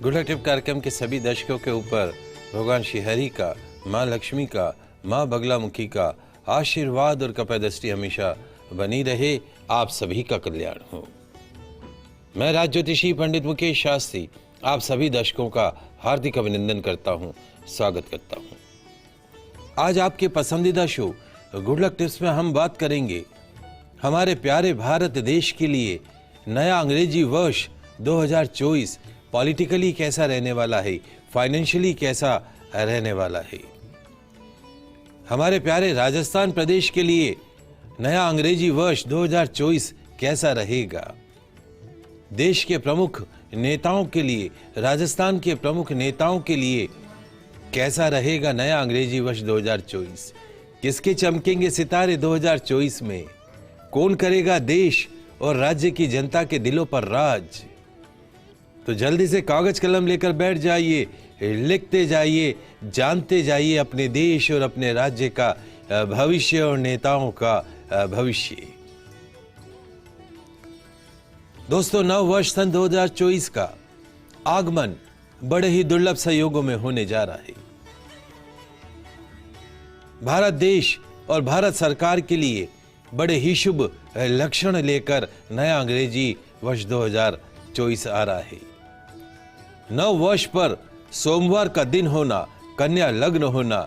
Good luck tip कार्यक्रम के सभी दर्शकों के ऊपर भगवान श्रीहरि का, माँ लक्ष्मी का, माँ बगलामुखी का आशीर्वाद और कपादृष्टि हमेशा बनी रहे। आप सभी का कल्याण हो। मैं राज ज्योतिषी पंडित मुकेश शास्त्री आप सभी दर्शकों का हार्दिक अभिनंदन करता हूँ, स्वागत करता हूँ। आज आपके पसंदीदा शो गुड लक टिप्स में हम बात करेंगे हमारे प्यारे भारत देश के लिए नया अंग्रेजी वर्ष 2024 पॉलिटिकली कैसा रहने वाला है, फाइनेंशियली कैसा रहने वाला है। हमारे प्यारे राजस्थान प्रदेश के लिए नया अंग्रेजी वर्ष 2024 कैसा रहेगा। देश के प्रमुख नेताओं के लिए, राजस्थान के प्रमुख नेताओं के लिए कैसा रहेगा नया अंग्रेजी वर्ष 2024। किसके चमकेंगे सितारे 2024 में, कौन करेगा देश और राज्य की जनता के दिलों पर राज। तो जल्दी से कागज कलम लेकर बैठ जाइए, लिखते जाइए, जानते जाइए अपने देश और अपने राज्य का भविष्य और नेताओं का भविष्य। दोस्तों, नव वर्ष सन 2024 का आगमन बड़े ही दुर्लभ संयोगों में होने जा रहा है। भारत देश और भारत सरकार के लिए बड़े ही शुभ लक्षण लेकर नया अंग्रेजी वर्ष 2024 आ रहा है। नव वर्ष पर सोमवार का दिन होना, कन्या लग्न होना,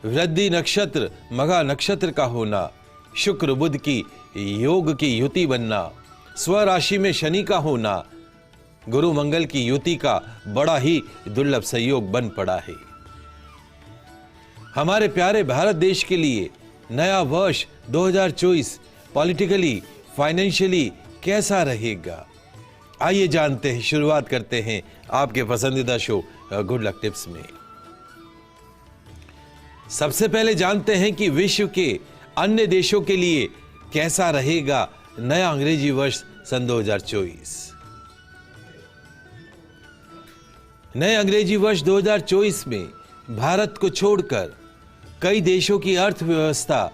वृद्धि नक्षत्र मघा नक्षत्र का होना, शुक्र बुध की योग की युति बनना, स्वराशि में शनि का होना, गुरु मंगल की युति का बड़ा ही दुर्लभ संयोग बन पड़ा है। हमारे प्यारे भारत देश के लिए नया वर्ष 2024 पॉलिटिकली, फाइनेंशियली कैसा रहेगा। आइए जानते हैं, शुरुआत करते हैं आपके पसंदीदा शो गुड लक टिप्स में। सबसे पहले जानते हैं कि विश्व के अन्य देशों के लिए कैसा रहेगा नया अंग्रेजी वर्ष सन 2024। नए अंग्रेजी वर्ष 2024 में भारत को छोड़कर कई देशों की अर्थव्यवस्था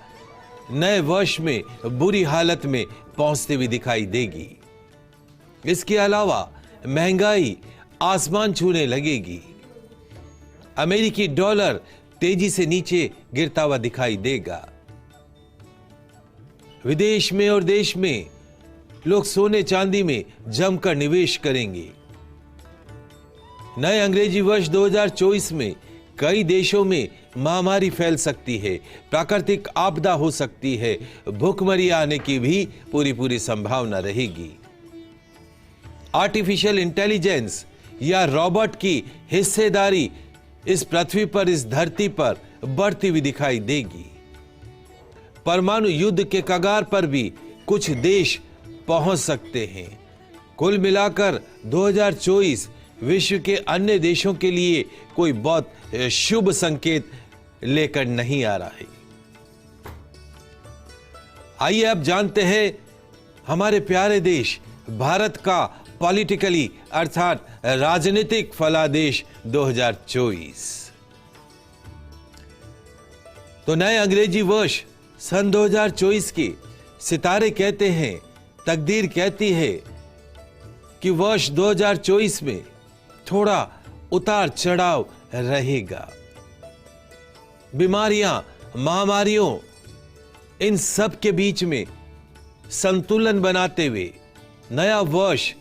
नए वर्ष में बुरी हालत में पहुंचती हुई दिखाई देगी। इसके अलावा महंगाई आसमान छूने लगेगी। अमेरिकी डॉलर तेजी से नीचे गिरता हुआ दिखाई देगा। विदेश में और देश में लोग सोने चांदी में जमकर निवेश करेंगे। नए अंग्रेजी वर्ष 2024 में कई देशों में महामारी फैल सकती है, प्राकृतिक आपदा हो सकती है, भूखमरी आने की भी पूरी संभावना रहेगी। आर्टिफिशियल इंटेलिजेंस या रोबोट की हिस्सेदारी इस पृथ्वी पर, इस धरती पर बढ़ती हुई दिखाई देगी। परमाणु युद्ध के कगार पर भी कुछ देश पहुंच सकते हैं। कुल मिलाकर 2024 विश्व के अन्य देशों के लिए कोई बहुत शुभ संकेत लेकर नहीं आ रहा है। आइए अब जानते हैं हमारे प्यारे देश भारत का पॉलिटिकली अर्थात राजनीतिक फलादेश 2024। तो नए अंग्रेजी वर्ष सन 2024 के सितारे कहते हैं, तकदीर कहती है कि वर्ष 2024 में थोड़ा उतार चढ़ाव रहेगा। बीमारियां, महामारियों, इन सब के बीच में संतुलन बनाते हुए नया वर्ष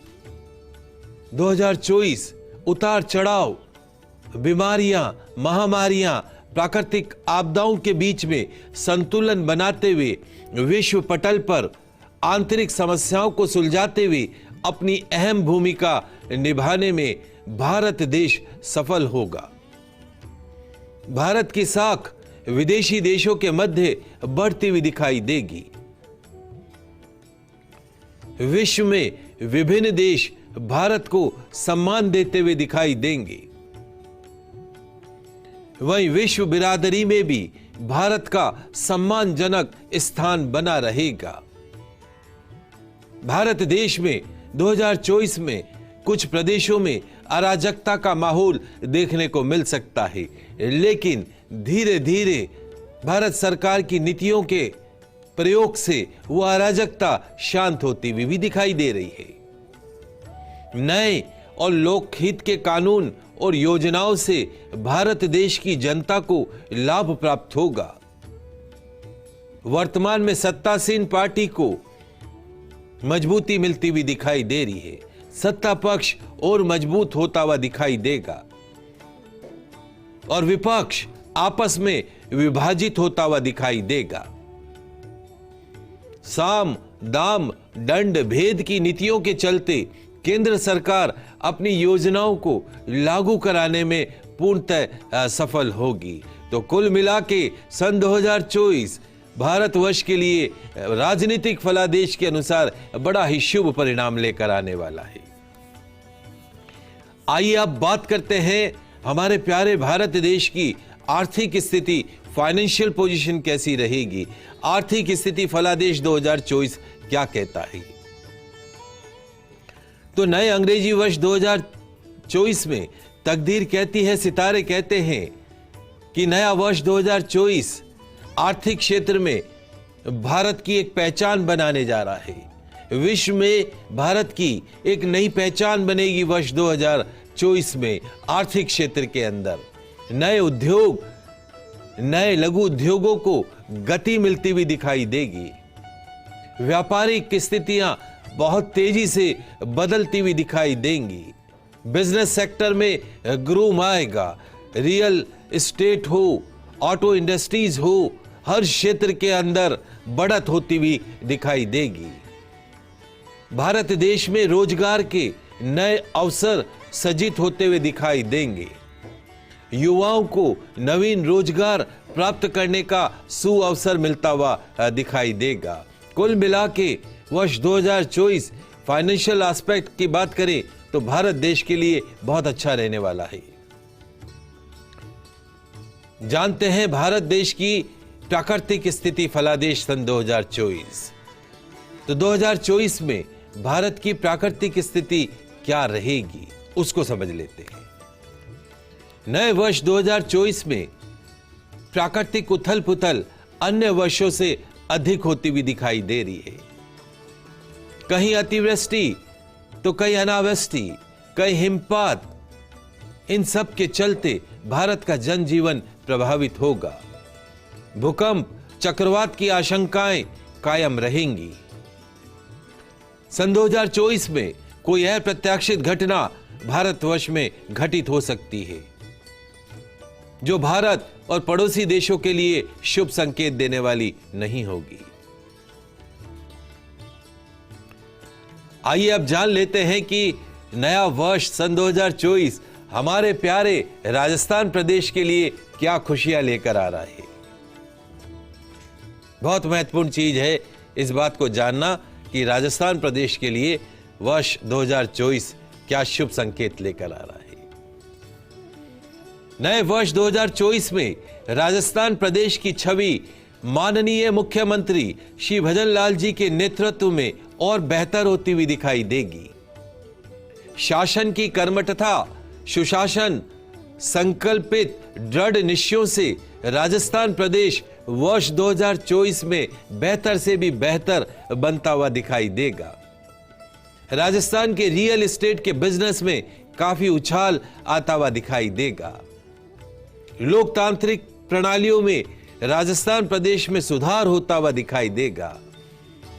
2024 उतार चढ़ाव, बीमारियां, महामारियां, प्राकृतिक आपदाओं के बीच में संतुलन बनाते हुए विश्व पटल पर आंतरिक समस्याओं को सुलझाते हुए अपनी अहम भूमिका निभाने में भारत देश सफल होगा। भारत की साख विदेशी देशों के मध्य बढ़ती हुई दिखाई देगी। विश्व में विभिन्न देश भारत को सम्मान देते हुए दिखाई देंगे। वहीं विश्व बिरादरी में भी भारत का सम्मानजनक स्थान बना रहेगा। भारत देश में 2024 में कुछ प्रदेशों में अराजकता का माहौल देखने को मिल सकता है, लेकिन धीरे धीरे भारत सरकार की नीतियों के प्रयोग से वह अराजकता शांत होती हुई भी दिखाई दे रही है। नए और लोकहित के कानून और योजनाओं से भारत देश की जनता को लाभ प्राप्त होगा। वर्तमान में सत्तासीन पार्टी को मजबूती मिलती हुई दिखाई दे रही है। सत्ता पक्ष और मजबूत होता हुआ दिखाई देगा और विपक्ष आपस में विभाजित होता हुआ दिखाई देगा। साम दाम दंड भेद की नीतियों के चलते केंद्र सरकार अपनी योजनाओं को लागू कराने में पूर्णतः सफल होगी। तो कुल मिला के सन 2024 भारतवर्ष के लिए राजनीतिक फलादेश के अनुसार बड़ा ही शुभ परिणाम लेकर आने वाला है। आइए अब बात करते हैं हमारे प्यारे भारत देश की आर्थिक स्थिति, फाइनेंशियल पोजीशन कैसी रहेगी। आर्थिक स्थिति फलादेश 2024 क्या कहता है? तो नए अंग्रेजी वर्ष 2024 में तकदीर कहती है, सितारे कहते हैं कि नया वर्ष 2024 आर्थिक क्षेत्र में भारत की एक पहचान बनाने जा रहा है। विश्व में भारत की एक नई पहचान बनेगी वर्ष 2024 में। आर्थिक क्षेत्र के अंदर नए उद्योग, नए लघु उद्योगों को गति मिलती हुई दिखाई देगी। व्यापारिक स्थितियां बहुत तेजी से बदलती हुई दिखाई देंगी। बिजनेस सेक्टर में ग्रूम आएगा। रियल एस्टेट हो, ऑटो इंडस्ट्रीज हो, हर क्षेत्र के अंदर बढ़त होती हुई दिखाई देगी। भारत देश में रोजगार के नए अवसर सृजित होते हुए दिखाई देंगे। युवाओं को नवीन रोजगार प्राप्त करने का सुअवसर मिलता हुआ दिखाई देगा। कुल मिला के वर्ष 2024 फाइनेंशियल एस्पेक्ट की बात करें तो भारत देश के लिए बहुत अच्छा रहने वाला है। जानते हैं भारत देश की प्राकृतिक स्थिति फलादेश सन 2024। तो 2024 में भारत की प्राकृतिक स्थिति क्या रहेगी उसको समझ लेते हैं। नए वर्ष 2024 में प्राकृतिक उथल पुथल अन्य वर्षों से अधिक होती हुई दिखाई दे रही है। कहीं अतिवृष्टि तो कहीं अनावृष्टि, कहीं हिमपात, इन सब के चलते भारत का जनजीवन प्रभावित होगा। भूकंप, चक्रवात की आशंकाएं कायम रहेंगी। सन 2024 में कोई अप्रत्याशित घटना भारतवर्ष में घटित हो सकती है जो भारत और पड़ोसी देशों के लिए शुभ संकेत देने वाली नहीं होगी। आइए अब जान लेते हैं कि नया वर्ष सन 2024 हमारे प्यारे राजस्थान प्रदेश के लिए क्या खुशियां लेकर आ रहा है। बहुत महत्वपूर्ण चीज है इस बात को जानना कि राजस्थान प्रदेश के लिए वर्ष 2024 क्या शुभ संकेत लेकर आ रहा है। नए वर्ष 2024 में राजस्थान प्रदेश की छवि माननीय मुख्यमंत्री श्री भजन लाल जी के नेतृत्व में और बेहतर होती हुई दिखाई देगी। शासन की कर्मठता, सुशासन, संकल्पित दृढ़ निश्चयों से राजस्थान प्रदेश वर्ष 2024 में बेहतर से भी बेहतर बनता हुआ दिखाई देगा। राजस्थान के रियल एस्टेट के बिजनेस में काफी उछाल आता हुआ दिखाई देगा। लोकतांत्रिक प्रणालियों में राजस्थान प्रदेश में सुधार होता हुआ दिखाई देगा।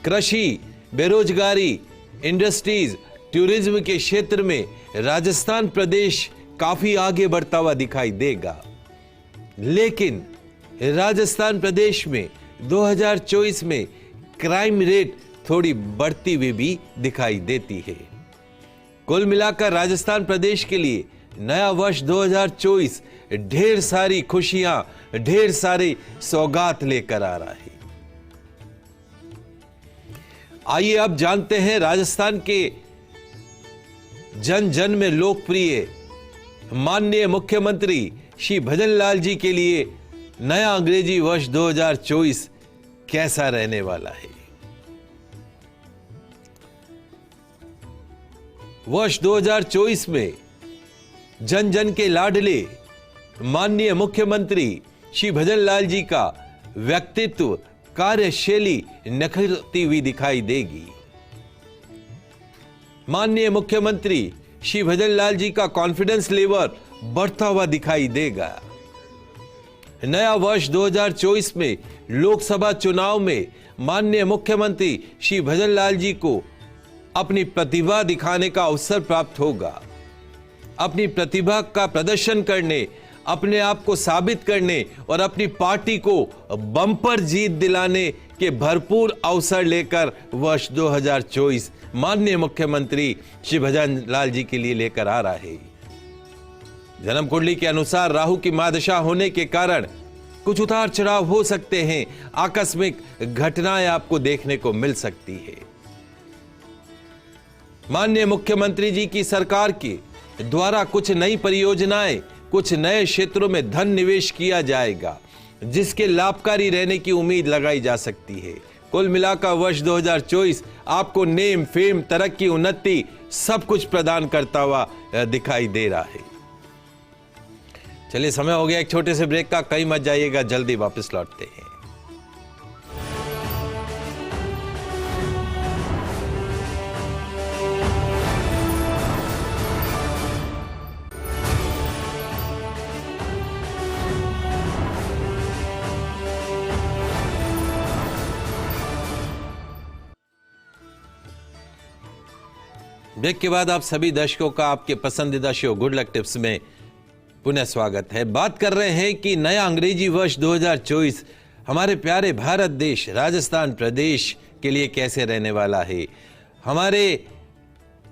कृषि, बेरोजगारी, इंडस्ट्रीज, टूरिज्म के क्षेत्र में राजस्थान प्रदेश काफी आगे बढ़ता हुआ दिखाई देगा। लेकिन राजस्थान प्रदेश में 2024 में क्राइम रेट थोड़ी बढ़ती हुई भी दिखाई देती है। कुल मिलाकर राजस्थान प्रदेश के लिए नया वर्ष 2024 ढेर सारी खुशियां, ढेर सारे सौगात लेकर आ रहा है। आइए अब जानते हैं राजस्थान के जन जन में लोकप्रिय माननीय मुख्यमंत्री श्री भजन लाल जी के लिए नया अंग्रेजी वर्ष 2024 कैसा रहने वाला है। वर्ष 2024 में जन जन के लाडले माननीय मुख्यमंत्री श्री भजन लाल जी का व्यक्तित्व, कार्यशैली निखरती हुई दिखाई देगी। माननीय मुख्यमंत्री श्री भजनलाल जी का कॉन्फिडेंस लेवल बढ़ता हुआ दिखाई देगा। नया वर्ष 2024 में लोकसभा चुनाव में माननीय मुख्यमंत्री श्री भजनलाल जी को अपनी प्रतिभा दिखाने का अवसर प्राप्त होगा। अपनी प्रतिभा का प्रदर्शन करने, अपने आप को साबित करने और अपनी पार्टी को बम्पर जीत दिलाने के भरपूर अवसर लेकर वर्ष 2024 माननीय मुख्यमंत्री श्री भजनलाल जी के लिए लेकर आ रहा है। जन्म कुंडली के अनुसार राहु की महादशा होने के कारण कुछ उतार चढ़ाव हो सकते हैं, आकस्मिक घटनाएं आपको देखने को मिल सकती है। माननीय मुख्यमंत्री जी की सरकार के द्वारा कुछ नई परियोजनाएं, कुछ नए क्षेत्रों में धन निवेश किया जाएगा, जिसके लाभकारी रहने की उम्मीद लगाई जा सकती है। कुल मिलाकर वर्ष 2024 आपको नेम, फेम, तरक्की, उन्नति सब कुछ प्रदान करता हुआ दिखाई दे रहा है। चलिए, समय हो गया एक छोटे से ब्रेक का, कहीं मत जाइएगा, जल्दी वापस लौटते हैं। ब्रेक के बाद आप सभी दर्शकों का आपके पसंदीदा शो गुड लक टिप्स में पुनः स्वागत है। बात कर रहे हैं कि नया अंग्रेजी वर्ष 2024 हमारे प्यारे भारत देश राजस्थान प्रदेश के लिए कैसे रहने वाला है, हमारे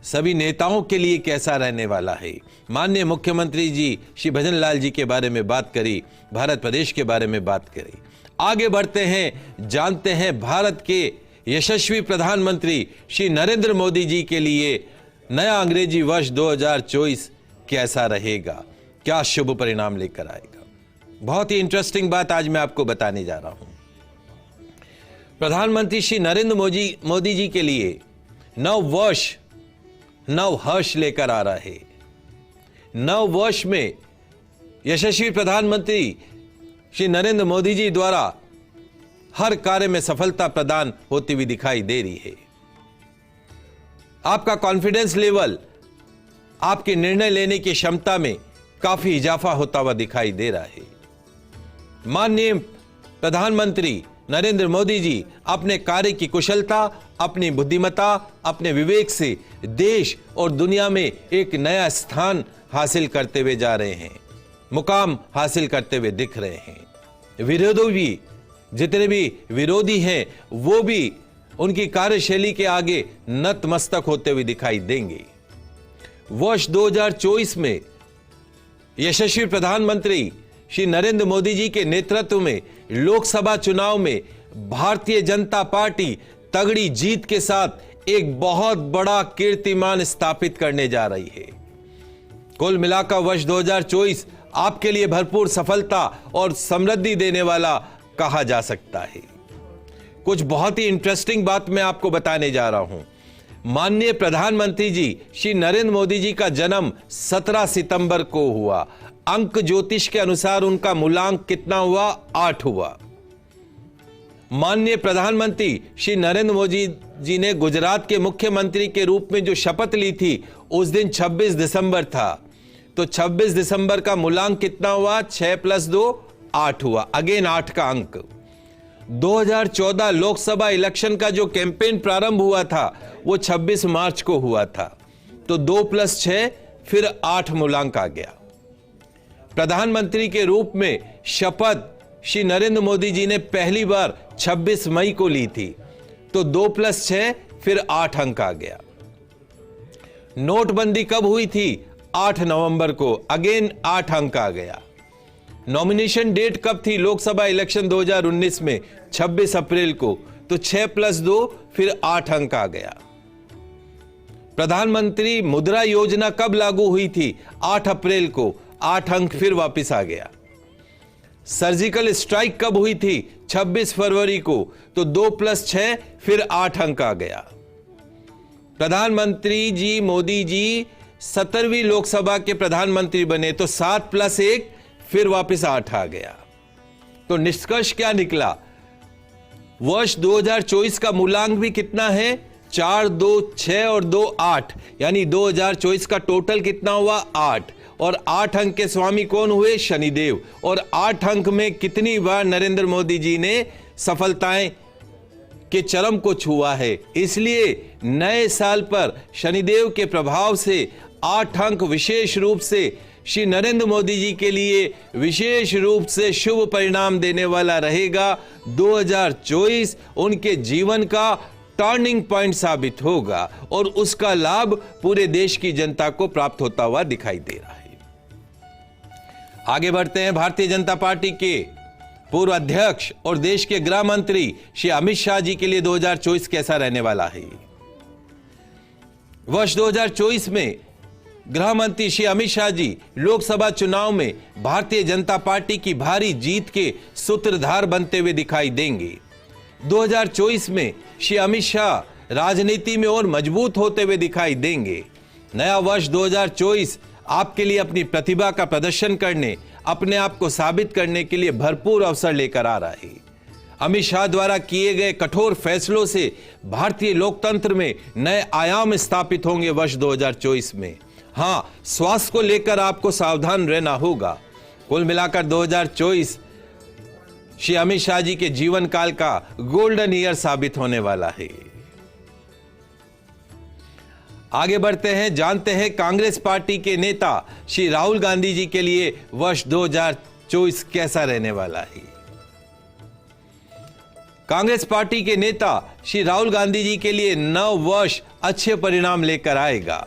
सभी नेताओं के लिए कैसा रहने वाला है। माननीय मुख्यमंत्री जी श्री भजनलाल जी के बारे में बात करी, भारत प्रदेश के बारे में बात करी। आगे बढ़ते हैं, जानते हैं भारत के यशस्वी प्रधानमंत्री श्री नरेंद्र मोदी जी के लिए नया अंग्रेजी वर्ष 2024 कैसा रहेगा, क्या शुभ परिणाम लेकर आएगा। बहुत ही इंटरेस्टिंग बात आज मैं आपको बताने जा रहा हूं। प्रधानमंत्री श्री नरेंद्र मोदी जी के लिए नव वर्ष नव हर्ष लेकर आ रहा है। नव वर्ष में यशस्वी प्रधानमंत्री श्री नरेंद्र मोदी जी द्वारा हर कार्य में सफलता प्रदान होती हुई दिखाई दे रही है। आपका कॉन्फिडेंस लेवल, आपके निर्णय लेने की क्षमता में काफी इजाफा होता हुआ दिखाई दे रहा है। माननीय प्रधानमंत्री नरेंद्र मोदी जी अपने कार्य की कुशलता, अपनी बुद्धिमत्ता, अपने विवेक से देश और दुनिया में एक नया स्थान हासिल करते हुए जा रहे हैं, मुकाम हासिल करते हुए दिख रहे हैं। विरोधी भी, जितने भी विरोधी हैं वो भी उनकी कार्यशैली के आगे नतमस्तक होते हुए दिखाई देंगे। वर्ष 2024 में यशस्वी प्रधानमंत्री श्री नरेंद्र मोदी जी के नेतृत्व में लोकसभा चुनाव में भारतीय जनता पार्टी तगड़ी जीत के साथ एक बहुत बड़ा कीर्तिमान स्थापित करने जा रही है। कुल मिलाकर वर्ष 2024 आपके लिए भरपूर सफलता और समृद्धि देने वाला कहा जा सकता है। कुछ बहुत ही इंटरेस्टिंग बात मैं आपको बताने जा रहा हूं। माननीय प्रधानमंत्री जी श्री नरेंद्र मोदी जी का जन्म 17 सितंबर को हुआ। अंक ज्योतिष के अनुसार उनका मूलांक कितना हुआ? 8 हुआ। माननीय प्रधानमंत्री श्री नरेंद्र मोदी जी ने गुजरात के मुख्यमंत्री के रूप में जो शपथ ली थी उस दिन 26 दिसंबर था। तो 26 दिसंबर का मूलांक कितना हुआ? 6 + 2 8 हुआ। अगेन 8 का अंक। 2014 लोकसभा इलेक्शन का जो कैंपेन प्रारंभ हुआ था वो 26 मार्च को हुआ था। तो 2 + 6 फिर 8 मूलांक आ गया। प्रधानमंत्री के रूप में शपथ श्री नरेंद्र मोदी जी ने पहली बार 26 मई को ली थी। तो 2 + 6 फिर 8 अंक आ गया। नोटबंदी कब हुई थी? 8 नवंबर को। अगेन 8 अंक आ गया। नॉमिनेशन डेट कब थी लोकसभा इलेक्शन 2019 में? 26 अप्रैल को। तो 6 + 2 फिर 8 अंक आ गया। प्रधानमंत्री मुद्रा योजना कब लागू हुई थी? 8 अप्रैल को। 8 अंक फिर वापस आ गया। सर्जिकल स्ट्राइक कब हुई थी? 26 फरवरी को। तो 2 + 6 फिर 8 अंक आ गया। प्रधानमंत्री जी मोदी जी 17वीं लोकसभा के प्रधानमंत्री बने। तो 7 + 1 फिर वापस 8 आ गया। तो निष्कर्ष क्या निकला? वर्ष 2024 का मूलांक भी कितना है? 4, 2, 6 और 2, 8, यानी 2024 का टोटल कितना हुआ? 8। और 8 अंक के स्वामी कौन हुए? शनिदेव। और 8 अंक में कितनी बार नरेंद्र मोदी जी ने सफलताएं के चरम को छुआ है? इसलिए नए साल पर शनिदेव के प्रभाव से 8 अंक विशेष रूप से श्री नरेंद्र मोदी जी के लिए विशेष रूप से शुभ परिणाम देने वाला रहेगा। 2024 उनके जीवन का टर्निंग पॉइंट साबित होगा और उसका लाभ पूरे देश की जनता को प्राप्त होता हुआ दिखाई दे रहा है। आगे बढ़ते हैं। भारतीय जनता पार्टी के पूर्व अध्यक्ष और देश के गृह मंत्री श्री अमित शाह जी के लिए 2024 कैसा रहने वाला है? वर्ष 2024 में गृह मंत्री श्री अमित शाह जी लोकसभा चुनाव में भारतीय जनता पार्टी की भारी जीत के सूत्रधार बनते हुए दिखाई देंगे। 2024 में श्री अमित शाह राजनीति में और मजबूत होते हुए दिखाई देंगे। नया वर्ष 2024 आपके लिए अपनी प्रतिभा का प्रदर्शन करने, अपने आप को साबित करने के लिए भरपूर अवसर लेकर आ रहा है। अमित शाह द्वारा किए गए कठोर फैसलों से भारतीय लोकतंत्र में नए आयाम स्थापित होंगे वर्ष 2024 में। हां, स्वास्थ्य को लेकर आपको सावधान रहना होगा। कुल मिलाकर 2024 श्री अमित शाह जी के जीवन काल का गोल्डन ईयर साबित होने वाला है। आगे बढ़ते हैं, जानते हैं कांग्रेस पार्टी के नेता श्री राहुल गांधी जी के लिए वर्ष 2024 कैसा रहने वाला है। कांग्रेस पार्टी के नेता श्री राहुल गांधी जी के लिए नव वर्ष अच्छे परिणाम लेकर आएगा।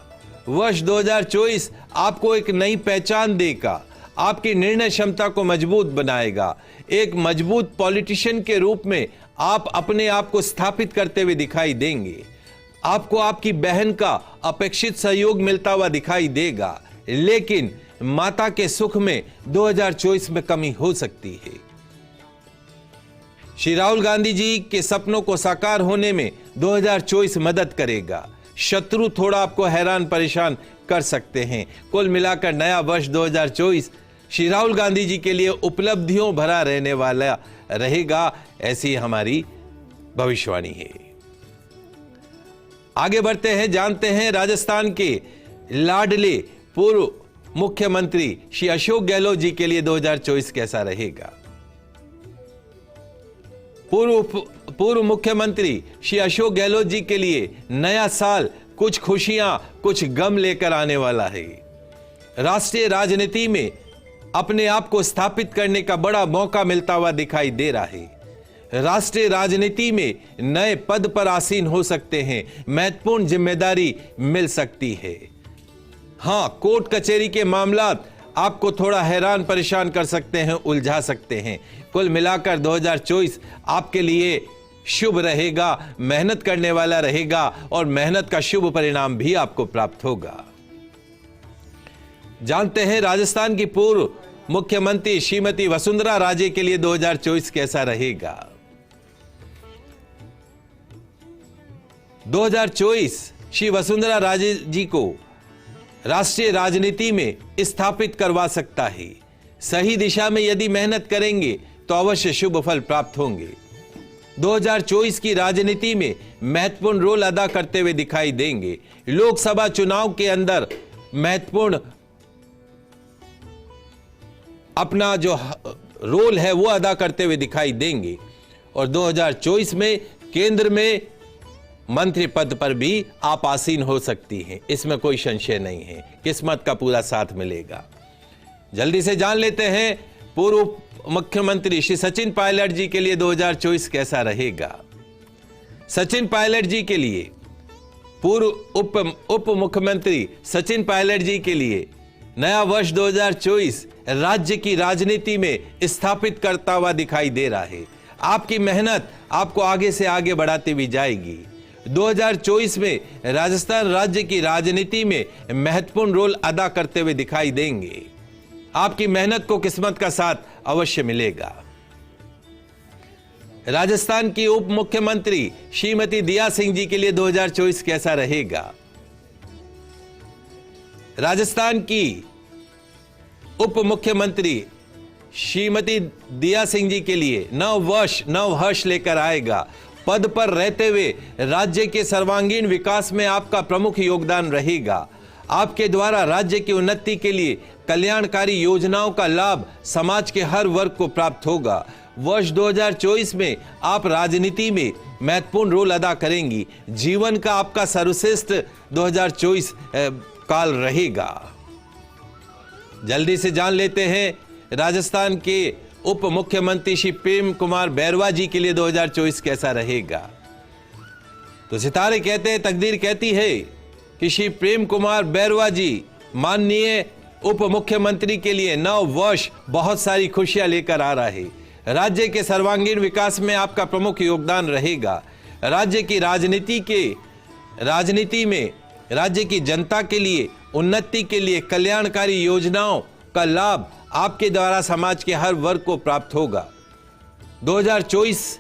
वर्ष 2024 आपको एक नई पहचान देगा, आपकी निर्णय क्षमता को मजबूत बनाएगा। एक मजबूत पॉलिटिशियन के रूप में आप अपने आप को स्थापित करते हुए दिखाई देंगे। आपको आपकी बहन का अपेक्षित सहयोग मिलता हुआ दिखाई देगा, लेकिन माता के सुख में 2024 में कमी हो सकती है। श्री राहुल गांधी जी के सपनों को साकार होने में 2024 मदद करेगा। शत्रु थोड़ा आपको हैरान परेशान कर सकते हैं। कुल मिलाकर नया वर्ष 2024 श्री राहुल गांधी जी के लिए उपलब्धियों भरा रहने वाला रहेगा, ऐसी हमारी भविष्यवाणी है। आगे बढ़ते हैं, जानते हैं राजस्थान के लाडले पूर्व मुख्यमंत्री श्री अशोक गहलोत जी के लिए 2024 कैसा रहेगा। पूर्व मुख्यमंत्री श्री अशोक गहलोत जी के लिए नया साल कुछ खुशियां कुछ गम लेकर आने वाला है। राष्ट्रीय राजनीति में अपने आप को स्थापित करने का बड़ा मौका मिलता हुआ दिखाई दे रहा है। राष्ट्रीय राजनीति में नए पद पर आसीन हो सकते हैं, महत्वपूर्ण जिम्मेदारी मिल सकती है। हां, कोर्ट कचहरी के मामलात आपको थोड़ा हैरान परेशान कर सकते हैं, उलझा सकते हैं। कुल मिलाकर 2024 आपके लिए शुभ रहेगा, मेहनत करने वाला रहेगा और मेहनत का शुभ परिणाम भी आपको प्राप्त होगा। जानते हैं राजस्थान की पूर्व मुख्यमंत्री श्रीमती वसुंधरा राजे के लिए 2024 कैसा रहेगा। 2024 श्री वसुंधरा राजे जी को राष्ट्रीय राजनीति में स्थापित करवा सकता है। सही दिशा में यदि मेहनत करेंगे तो अवश्य शुभ फल प्राप्त होंगे। 2024 की राजनीति में महत्वपूर्ण रोल अदा करते हुए दिखाई देंगे। लोकसभा चुनाव के अंदर महत्वपूर्ण अपना जो रोल है वो अदा करते हुए दिखाई देंगे और 2024 में केंद्र में मंत्री पद पर भी आप आसीन हो सकती हैं, इसमें कोई संशय नहीं है। किस्मत का पूरा साथ मिलेगा। जल्दी से जान लेते हैं पूर्व मुख्यमंत्री श्री सचिन पायलट जी के लिए 2024 कैसा रहेगा। सचिन पायलट जी के लिए, पूर्व उप मुख्यमंत्री सचिन पायलट जी के लिए नया वर्ष 2024 राज्य की राजनीति में स्थापित करता हुआ दिखाई दे रहा है। आपकी मेहनत आपको आगे से आगे बढ़ाती हुई जाएगी। 2024 में राजस्थान राज्य की राजनीति में महत्वपूर्ण रोल अदा करते हुए दिखाई देंगे। आपकी मेहनत को किस्मत का साथ अवश्य मिलेगा। राजस्थान की उप मुख्यमंत्री श्रीमती दिया सिंह जी के लिए 2024 कैसा रहेगा। राजस्थान की उप मुख्यमंत्री श्रीमती दिया सिंह जी के लिए नव वर्ष नव हर्ष लेकर आएगा पद पर रहते हुए राज्य के सर्वांगीण विकास में आपका प्रमुख योगदान रहेगा। आपके द्वारा राज्य की उन्नति के लिए कल्याणकारी योजनाओं का लाभ समाज के हर वर्ग को प्राप्त होगा। वर्ष 2024 में आप राजनीति में महत्वपूर्ण रोल अदा करेंगी। जीवन का आपका सर्वश्रेष्ठ 2024 काल रहेगा। जल्दी से जान लेते हैं राजस्थान के उप मुख्यमंत्री श्री प्रेम कुमार बैरवा जी के लिए 2024 कैसा रहेगा। तो सितारे कहते हैं, तकदीर कहती है कि श्री प्रेम कुमार बैरवा जी माननीय उप मुख्यमंत्री के लिए नव वर्ष बहुत सारी खुशियां लेकर आ रहा है। राज्य के सर्वांगीण विकास में आपका प्रमुख योगदान रहेगा। राज्य की राजनीति में राज्य की जनता के लिए उन्नति के लिए कल्याणकारी योजनाओं का लाभ आपके द्वारा समाज के हर वर्ग को प्राप्त होगा। 2024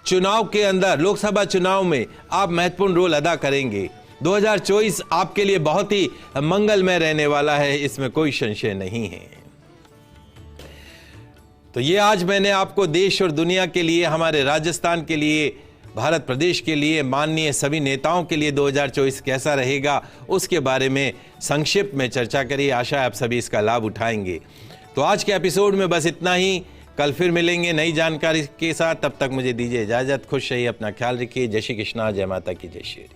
चुनाव के अंदर लोकसभा चुनाव में आप महत्वपूर्ण रोल अदा करेंगे। 2024 आपके लिए बहुत ही मंगलमय रहने वाला है, इसमें कोई संशय नहीं है। तो ये आज मैंने आपको देश और दुनिया के लिए, हमारे राजस्थान के लिए, भारत प्रदेश के लिए, माननीय सभी नेताओं के लिए 2024 कैसा रहेगा उसके बारे में संक्षिप्त में चर्चा करी। आशा है आप सभी इसका लाभ उठाएंगे। तो आज के एपिसोड में बस इतना ही। कल फिर मिलेंगे नई जानकारी के साथ। तब तक मुझे दीजिए इजाजत। खुश रहिए, अपना ख्याल रखिए। जय श्री कृष्णा, जय माता की जय श्री।